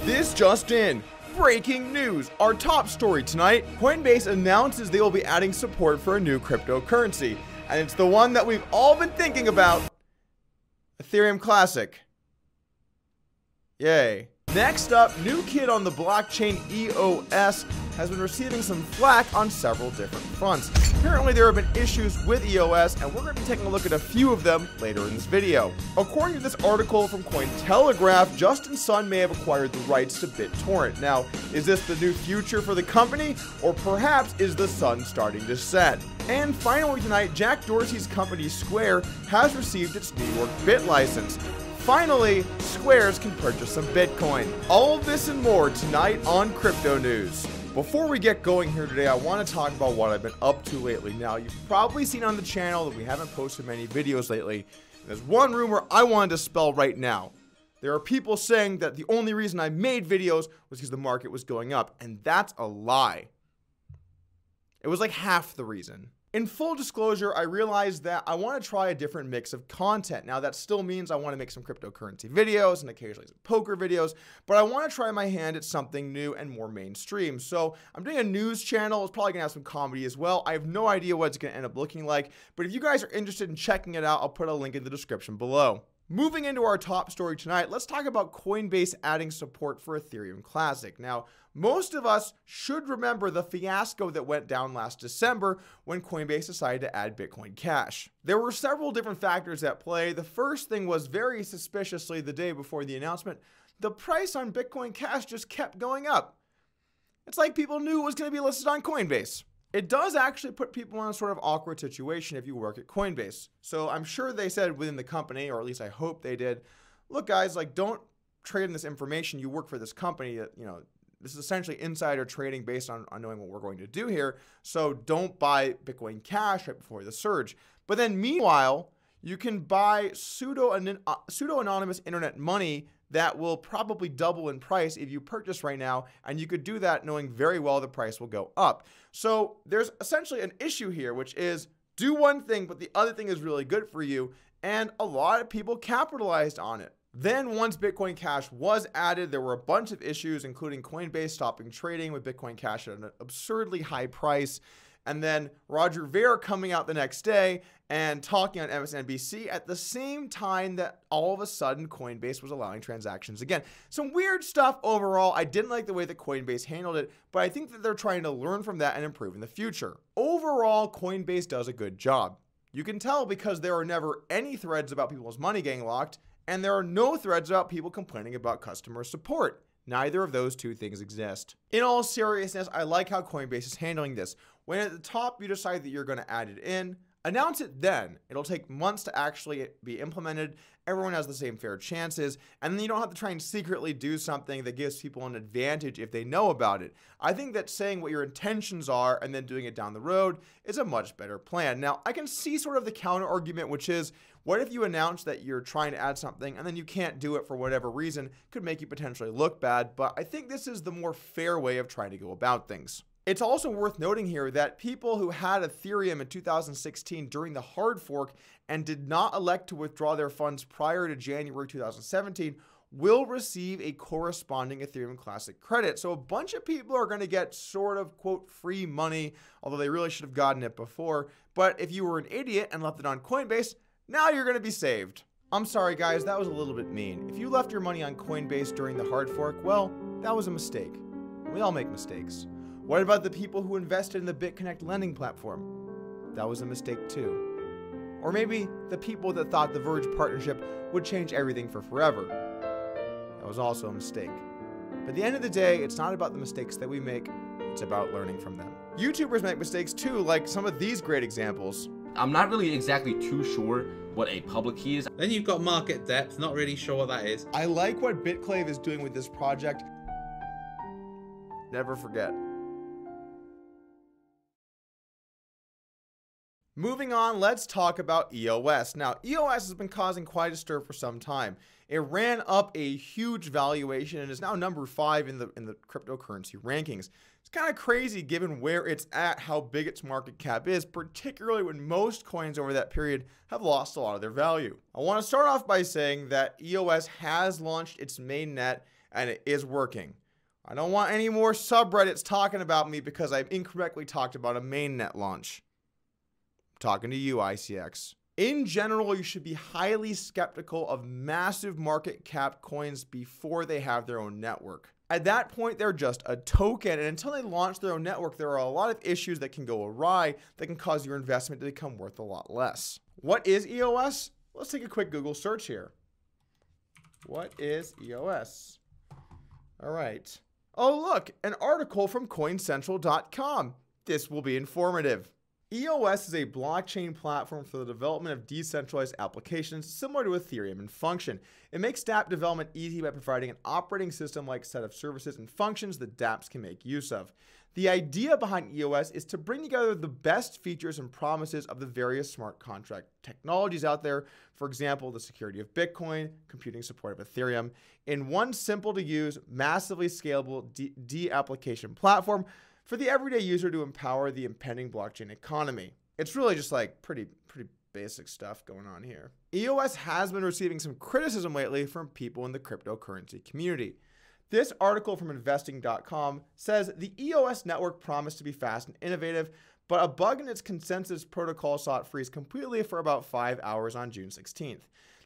This just in. Breaking news. Our top story tonight. Coinbase announces they will be adding support for a new cryptocurrency. And it's the one that we've all been thinking about. Ethereum Classic. Yay. Next up, new kid on the blockchain EOS has been receiving some flack on several different fronts. Apparently there have been issues with EOS, and we're going to be taking a look at a few of them later in this video. According to this article from Cointelegraph, Justin Sun may have acquired the rights to BitTorrent. Now, is this the new future for the company, or perhaps is the sun starting to set? And finally tonight, Jack Dorsey's company Square has received its New York Bit license. Finally, Squares can purchase some Bitcoin. All of this and more tonight on Crypto News. Before we get going here today, I want to talk about what I've been up to lately. Now, you've probably seen on the channel that we haven't posted many videos lately. There's one rumor I wanted to spell right now. There are people saying that the only reason I made videos was because the market was going up, and that's a lie. It was like half the reason. In full disclosure, I realized that I want to try a different mix of content. Now, that still means I want to make some cryptocurrency videos and occasionally some poker videos, but I want to try my hand at something new and more mainstream. So I'm doing a news channel. It's probably going to have some comedy as well. I have no idea what it's going to end up looking like, but if you guys are interested in checking it out, I'll put a link in the description below. Moving into our top story tonight, let's talk about Coinbase adding support for Ethereum Classic. Now, most of us should remember the fiasco that went down last December when Coinbase decided to add Bitcoin Cash. There were several different factors at play. The first thing was, very suspiciously the day before the announcement, the price on Bitcoin Cash just kept going up. It's like people knew it was going to be listed on Coinbase. It does actually put people in a sort of awkward situation if you work at Coinbase. So I'm sure they said within the company, or at least I hope they did, look guys, like, don't trade in this information. You work for this company that, you know, this is essentially insider trading based on knowing what we're going to do here. So don't buy Bitcoin Cash right before the surge. But then meanwhile, you can buy pseudo-anonymous internet money that will probably double in price if you purchase right now, and you could do that knowing very well the price will go up. So there's essentially an issue here, which is do one thing, but the other thing is really good for you, and a lot of people capitalized on it. Then once Bitcoin Cash was added, there were a bunch of issues, including Coinbase stopping trading with Bitcoin Cash at an absurdly high price. And then Roger Ver coming out the next day and talking on MSNBC at the same time that all of a sudden Coinbase was allowing transactions again. Some weird stuff overall. I didn't like the way that Coinbase handled it, but I think that they're trying to learn from that and improve in the future. Overall, Coinbase does a good job. You can tell because there are never any threads about people's money getting locked, and there are no threads about people complaining about customer support. Neither of those two things exist. In all seriousness, I like how Coinbase is handling this. When at the top you decide that you're going to add it in, announce it then. It'll take months to actually be implemented. Everyone has the same fair chances, and then you don't have to try and secretly do something that gives people an advantage if they know about it. I think that saying what your intentions are and then doing it down the road is a much better plan. Now, I can see sort of the counter argument, which is, what if you announce that you're trying to add something and then you can't do it for whatever reason? Could make you potentially look bad, but I think this is the more fair way of trying to go about things. It's also worth noting here that people who had Ethereum in 2016 during the hard fork and did not elect to withdraw their funds prior to January 2017 will receive a corresponding Ethereum Classic credit. So a bunch of people are going to get sort of, quote, free money, although they really should have gotten it before. But if you were an idiot and left it on Coinbase, now you're going to be saved. I'm sorry guys, that was a little bit mean. If you left your money on Coinbase during the hard fork, well, that was a mistake. We all make mistakes. What about the people who invested in the BitConnect lending platform? That was a mistake too. Or maybe the people that thought the Verge partnership would change everything for forever. That was also a mistake. But at the end of the day, it's not about the mistakes that we make, it's about learning from them. YouTubers make mistakes too, like some of these great examples. I'm not really exactly too sure what a public key is. Then you've got market depth, not really sure what that is. I like what BitClave is doing with this project. Never forget. Moving on, let's talk about EOS. Now, EOS has been causing quite a stir for some time. It ran up a huge valuation and is now number 5 in the cryptocurrency rankings. It's kind of crazy given where it's at, how big its market cap is, particularly when most coins over that period have lost a lot of their value. I want to start off by saying that EOS has launched its mainnet, and it is working. I don't want any more subreddits talking about me because I incorrectly talked about a mainnet launch. I'm talking to you, ICX. In general, you should be highly skeptical of massive market cap coins before they have their own network. At that point, they're just a token, and until they launch their own network, there are a lot of issues that can go awry that can cause your investment to become worth a lot less. What is EOS? Let's take a quick Google search here. What is EOS? All right. Oh, look, an article from coincentral.com. This will be informative. EOS is a blockchain platform for the development of decentralized applications similar to Ethereum in function. It makes dApp development easy by providing an operating system-like set of services and functions that dApps can make use of. The idea behind EOS is to bring together the best features and promises of the various smart contract technologies out there, for example, the security of Bitcoin, computing support of Ethereum, in one simple-to-use, massively scalable application platform for the everyday user to empower the impending blockchain economy. It's really just like pretty basic stuff going on here. EOS has been receiving some criticism lately from people in the cryptocurrency community. This article from investing.com says the EOS network promised to be fast and innovative, but a bug in its consensus protocol saw it freeze completely for about 5 hours on June 16th.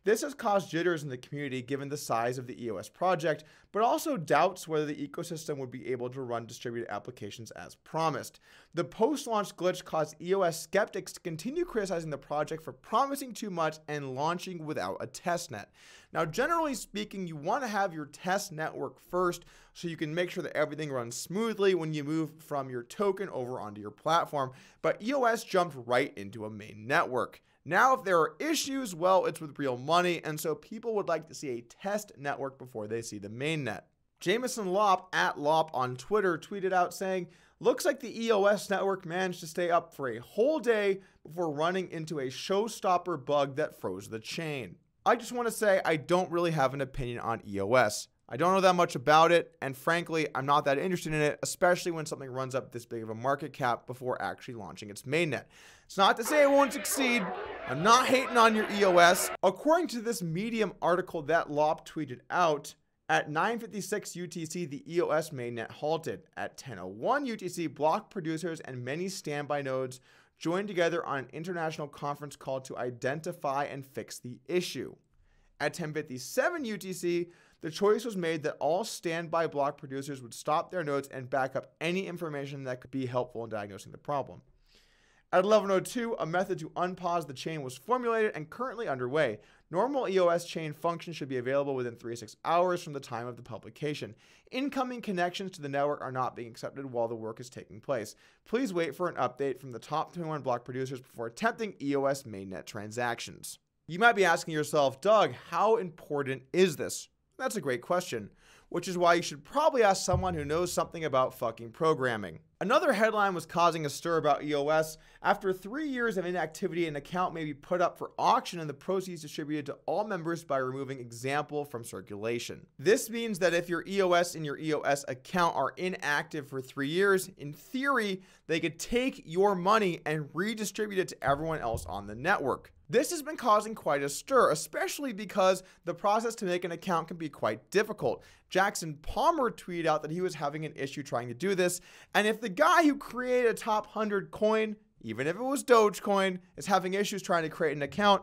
This has caused jitters in the community given the size of the EOS project, but also doubts whether the ecosystem would be able to run distributed applications as promised. The post-launch glitch caused EOS skeptics to continue criticizing the project for promising too much and launching without a testnet. Now, generally speaking, you want to have your test network first so you can make sure that everything runs smoothly when you move from your token over onto your platform, but EOS jumped right into a main network. Now, if there are issues, well, it's with real money, and so people would like to see a test network before they see the mainnet. Jameson Lop, at Lop on Twitter, tweeted out saying, "Looks like the EOS network managed to stay up for a whole day before running into a showstopper bug that froze the chain." I just want to say I don't really have an opinion on EOS. I don't know that much about it, and frankly, I'm not that interested in it, especially when something runs up this big of a market cap before actually launching its mainnet. It's not to say it won't succeed. I'm not hating on your EOS. According to this Medium article that Lop tweeted out, at 9:56 UTC, the EOS mainnet halted. At 10:01 UTC, block producers and many standby nodes joined together on an international conference call to identify and fix the issue. At 10:57 UTC, the choice was made that all standby block producers would stop their nodes and back up any information that could be helpful in diagnosing the problem. At 11:02, a method to unpause the chain was formulated and currently underway. Normal EOS chain functions should be available within 3 to 6 hours from the time of the publication. Incoming connections to the network are not being accepted while the work is taking place. Please wait for an update from the top 21 block producers before attempting EOS mainnet transactions. You might be asking yourself, Doug, how important is this? That's a great question, which is why you should probably ask someone who knows something about fucking programming. Another headline was causing a stir about EOS. After 3 years of inactivity, an account may be put up for auction and the proceeds distributed to all members by removing example from circulation. This means that if your EOS and your EOS account are inactive for 3 years, in theory, they could take your money and redistribute it to everyone else on the network. This has been causing quite a stir, especially because the process to make an account can be quite difficult. Jackson Palmer tweeted out that he was having an issue trying to do this, and if the guy who created a top 100 coin, even if it was Dogecoin, is having issues trying to create an account,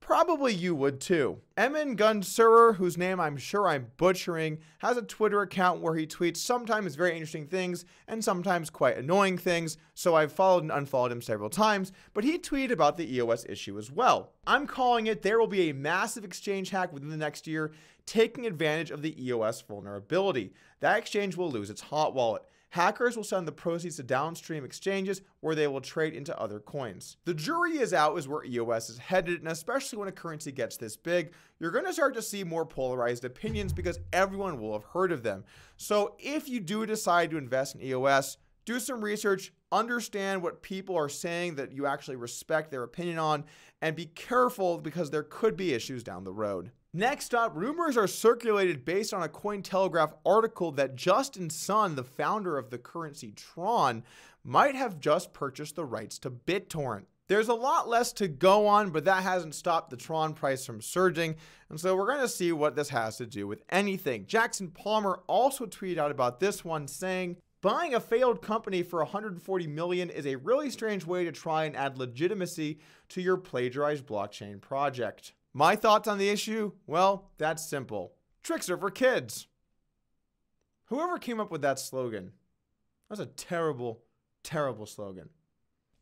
probably you would too. Emin Gunsurer, whose name I'm sure I'm butchering, has a Twitter account where he tweets sometimes very interesting things and sometimes quite annoying things, so I've followed and unfollowed him several times, but he tweeted about the EOS issue as well. I'm calling it there will be a massive exchange hack within the next year taking advantage of the EOS vulnerability. That exchange will lose its hot wallet. Hackers will send the proceeds to downstream exchanges where they will trade into other coins. The jury is out as where EOS is headed, and especially when a currency gets this big, you're going to start to see more polarized opinions because everyone will have heard of them. So if you do decide to invest in EOS, do some research, understand what people are saying that you actually respect their opinion on, and be careful because there could be issues down the road. Next up, rumors are circulated based on a Cointelegraph article that Justin Sun, the founder of the currency Tron, might have just purchased the rights to BitTorrent. There's a lot less to go on, but that hasn't stopped the Tron price from surging, and so we're going to see what this has to do with anything. Jackson Palmer also tweeted out about this one, saying, "Buying a failed company for $140 million is a really strange way to try and add legitimacy to your plagiarized blockchain project." My thoughts on the issue? Well, that's simple. Tricks are for kids. Whoever came up with that slogan, that's a terrible, terrible slogan.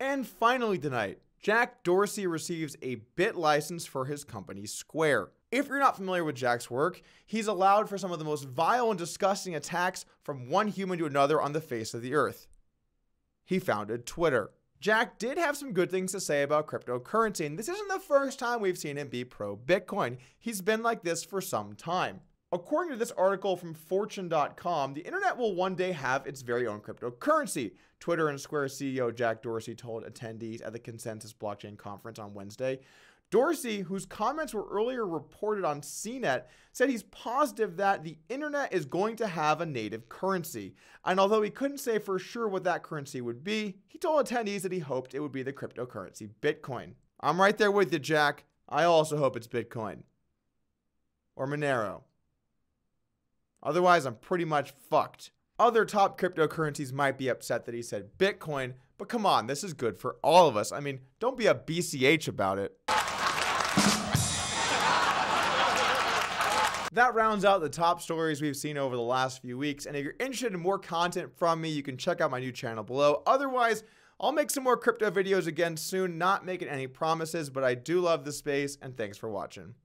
And finally tonight, Jack Dorsey receives a bit license for his company Square. If you're not familiar with Jack's work, he's allowed for some of the most vile and disgusting attacks from one human to another on the face of the earth. He founded Twitter. Jack did have some good things to say about cryptocurrency, and this isn't the first time we've seen him be pro-Bitcoin. He's been like this for some time. According to this article from Fortune.com, the internet will one day have its very own cryptocurrency. Twitter and Square CEO Jack Dorsey told attendees at the Consensus Blockchain Conference on Wednesday. Dorsey, whose comments were earlier reported on CNET, said he's positive that the internet is going to have a native currency. And although he couldn't say for sure what that currency would be, he told attendees that he hoped it would be the cryptocurrency Bitcoin. I'm right there with you, Jack. I also hope it's Bitcoin. Or Monero. Otherwise, I'm pretty much fucked. Other top cryptocurrencies might be upset that he said Bitcoin, but come on, this is good for all of us. I mean, don't be a BCH about it. That rounds out the top stories we've seen over the last few weeks, and if you're interested in more content from me, you can check out my new channel below. Otherwise, I'll make some more crypto videos again soon, not making any promises, but I do love the space, and thanks for watching.